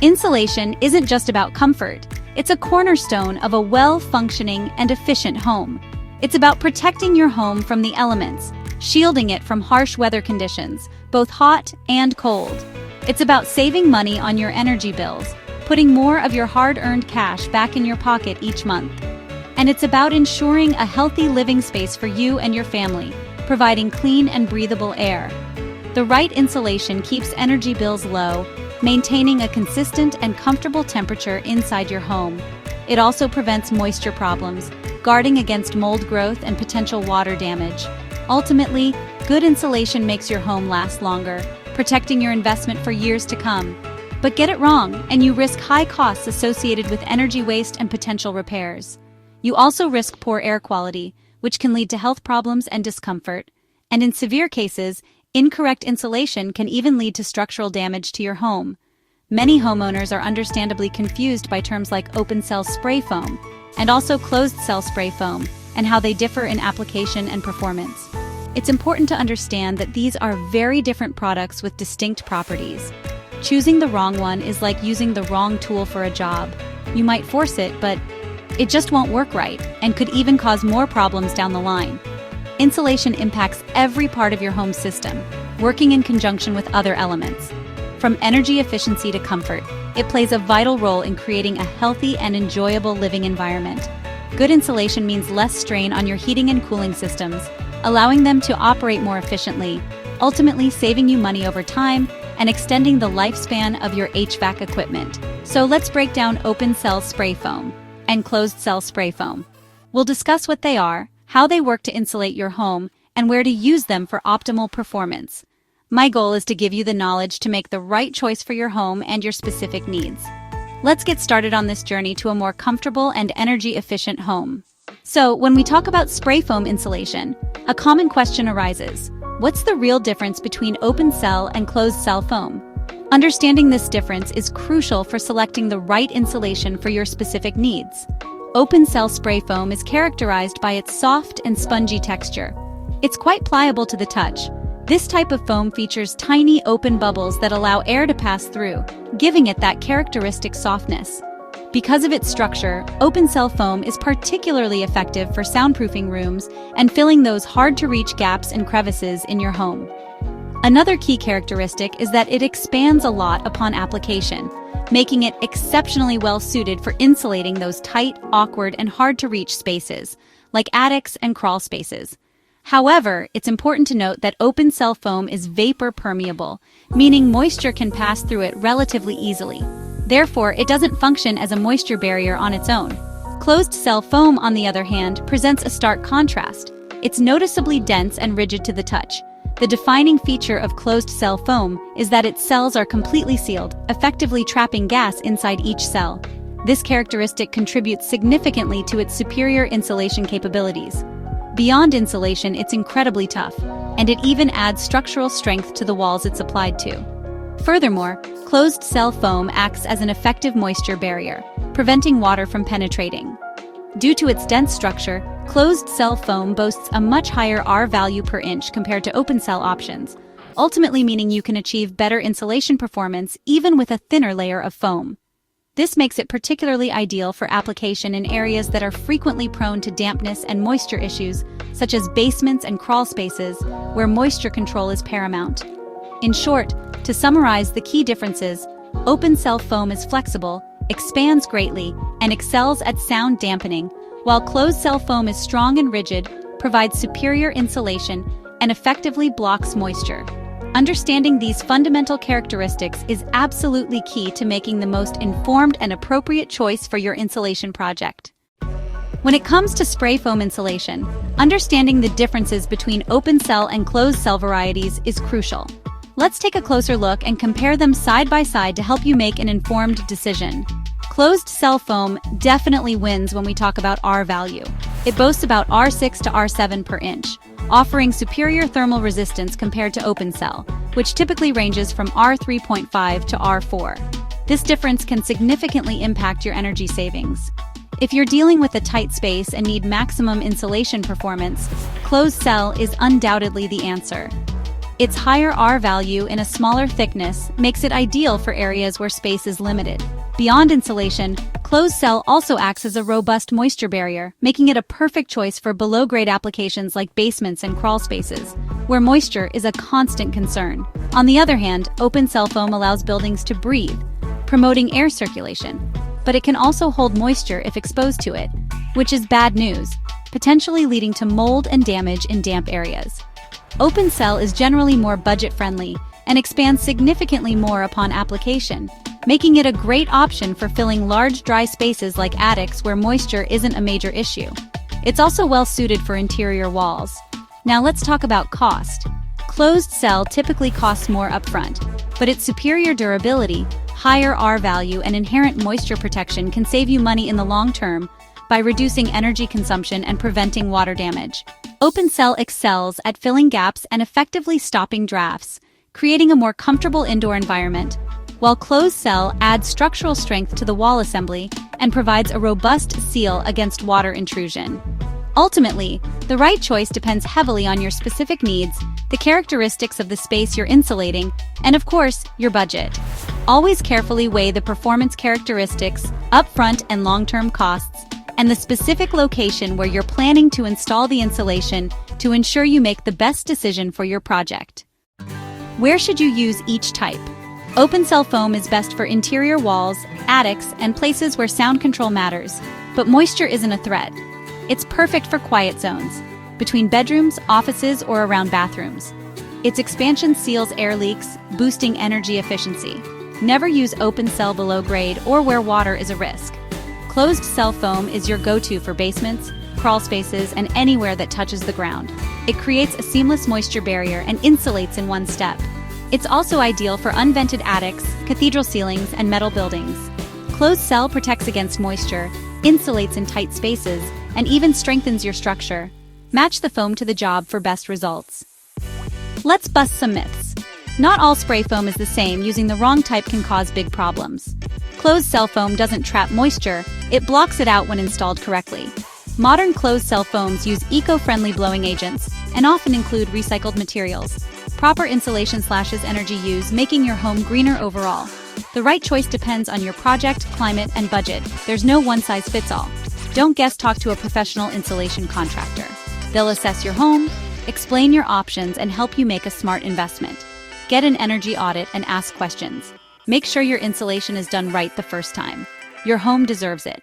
Insulation isn't just about comfort, it's a cornerstone of a well-functioning and efficient home. It's about protecting your home from the elements, shielding it from harsh weather conditions, both hot and cold. It's about saving money on your energy bills, putting more of your hard-earned cash back in your pocket each month. And it's about ensuring a healthy living space for you and your family, providing clean and breathable air. The right insulation keeps energy bills low, maintaining a consistent and comfortable temperature inside your home. It also prevents moisture problems, guarding against mold growth and potential water damage. Ultimately, good insulation makes your home last longer, protecting your investment for years to come. But get it wrong, and you risk high costs associated with energy waste and potential repairs. You also risk poor air quality, which can lead to health problems and discomfort. And in severe cases, incorrect insulation can even lead to structural damage to your home. Many homeowners are understandably confused by terms like open-cell spray foam and also closed-cell spray foam and how they differ in application and performance. It's important to understand that these are very different products with distinct properties. Choosing the wrong one is like using the wrong tool for a job. You might force it, but it just won't work right and could even cause more problems down the line. Insulation impacts every part of your home system, working in conjunction with other elements. From energy efficiency to comfort, it plays a vital role in creating a healthy and enjoyable living environment. Good insulation means less strain on your heating and cooling systems, allowing them to operate more efficiently, ultimately saving you money over time and extending the lifespan of your HVAC equipment. So let's break down open-cell spray foam and closed-cell spray foam. We'll discuss what they are, how they work to insulate your home, and where to use them for optimal performance. My goal is to give you the knowledge to make the right choice for your home and your specific needs. Let's get started on this journey to a more comfortable and energy-efficient home. So, when we talk about spray foam insulation, a common question arises: what's the real difference between open-cell and closed-cell foam? Understanding this difference is crucial for selecting the right insulation for your specific needs. Open-cell spray foam is characterized by its soft and spongy texture. It's quite pliable to the touch. This type of foam features tiny open bubbles that allow air to pass through, giving it that characteristic softness. Because of its structure, open-cell foam is particularly effective for soundproofing rooms and filling those hard-to-reach gaps and crevices in your home. Another key characteristic is that it expands a lot upon application, making it exceptionally well-suited for insulating those tight, awkward, and hard-to-reach spaces, like attics and crawl spaces. However, it's important to note that open-cell foam is vapor permeable, meaning moisture can pass through it relatively easily. Therefore, it doesn't function as a moisture barrier on its own. Closed-cell foam, on the other hand, presents a stark contrast. It's noticeably dense and rigid to the touch. The defining feature of closed-cell foam is that its cells are completely sealed, effectively trapping gas inside each cell. This characteristic contributes significantly to its superior insulation capabilities. Beyond insulation, it's incredibly tough, and it even adds structural strength to the walls it's applied to. Furthermore, closed-cell foam acts as an effective moisture barrier, preventing water from penetrating. Due to its dense structure, closed-cell foam boasts a much higher R value per inch compared to open-cell options, ultimately meaning you can achieve better insulation performance even with a thinner layer of foam. This makes it particularly ideal for application in areas that are frequently prone to dampness and moisture issues, such as basements and crawl spaces, where moisture control is paramount. In short, to summarize the key differences, open-cell foam is flexible, expands greatly, and excels at sound dampening, while closed-cell foam is strong and rigid, provides superior insulation, and effectively blocks moisture. Understanding these fundamental characteristics is absolutely key to making the most informed and appropriate choice for your insulation project. When it comes to spray foam insulation, understanding the differences between open-cell and closed-cell varieties is crucial. Let's take a closer look and compare them side by side to help you make an informed decision. Closed-cell foam definitely wins when we talk about R value. It boasts about R6 to R7 per inch, offering superior thermal resistance compared to open-cell, which typically ranges from R3.5 to R4. This difference can significantly impact your energy savings. If you're dealing with a tight space and need maximum insulation performance, closed-cell is undoubtedly the answer. Its higher R value in a smaller thickness makes it ideal for areas where space is limited. Beyond insulation, closed cell also acts as a robust moisture barrier, making it a perfect choice for below-grade applications like basements and crawl spaces, where moisture is a constant concern. On the other hand, open cell foam allows buildings to breathe, promoting air circulation, but it can also hold moisture if exposed to it, which is bad news, potentially leading to mold and damage in damp areas. Open cell is generally more budget-friendly and expands significantly more upon application, making it a great option for filling large dry spaces like attics where moisture isn't a major issue. It's also well-suited for interior walls. Now let's talk about cost. Closed cell typically costs more upfront, but its superior durability, higher R value, and inherent moisture protection can save you money in the long term by reducing energy consumption and preventing water damage. Open cell excels at filling gaps and effectively stopping drafts, creating a more comfortable indoor environment, while closed cell adds structural strength to the wall assembly and provides a robust seal against water intrusion. Ultimately, the right choice depends heavily on your specific needs, the characteristics of the space you're insulating, and of course, your budget. Always carefully weigh the performance characteristics, upfront and long-term costs, and the specific location where you're planning to install the insulation to ensure you make the best decision for your project. Where should you use each type? Open cell foam is best for interior walls, attics, and places where sound control matters, but moisture isn't a threat. It's perfect for quiet zones, between bedrooms, offices, or around bathrooms. Its expansion seals air leaks, boosting energy efficiency. Never use open cell below grade or where water is a risk. Closed cell foam is your go-to for basements, crawl spaces, and anywhere that touches the ground. It creates a seamless moisture barrier and insulates in one step. It's also ideal for unvented attics, cathedral ceilings, and metal buildings. Closed cell protects against moisture, insulates in tight spaces, and even strengthens your structure. Match the foam to the job for best results. Let's bust some myths. Not all spray foam is the same. Using the wrong type can cause big problems. Closed cell foam doesn't trap moisture, it blocks it out when installed correctly. Modern closed cell foams use eco-friendly blowing agents and often include recycled materials. Proper insulation slashes energy use, making your home greener overall. The right choice depends on your project, climate, and budget. There's no one-size-fits-all. Don't guess, talk to a professional insulation contractor. They'll assess your home, explain your options, and help you make a smart investment. Get an energy audit and ask questions. Make sure your insulation is done right the first time. Your home deserves it.